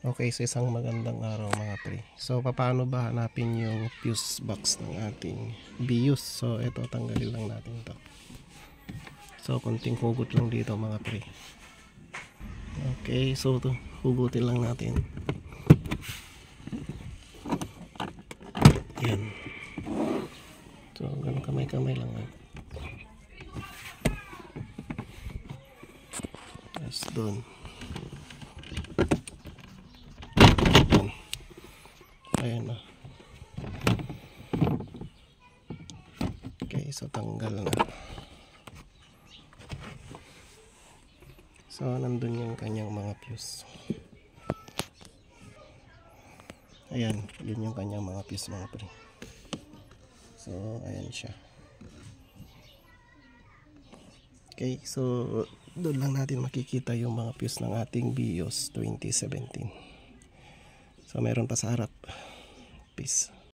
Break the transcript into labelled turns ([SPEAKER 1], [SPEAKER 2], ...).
[SPEAKER 1] Okay, sa isang magandang araw mga pre. So, paano ba hanapin yung fuse box ng ating BIOS? So, ito, tanggalin lang natin ito. So, konting hugot lang dito mga pre. Okay, so ito, hugutin lang natin. Yan. So, ganun kamay-kamay lang. Tapos doon. Ayan na. Okay, so tanggal na. So, nandun yung kanyang mga fuse. Ayan, yun yung kanyang mga fuse mga pre. So, ayan siya. Okay, so doon lang natin makikita yung mga fuse ng ating BIOS 2017. So, meron pa sa harap. Peace.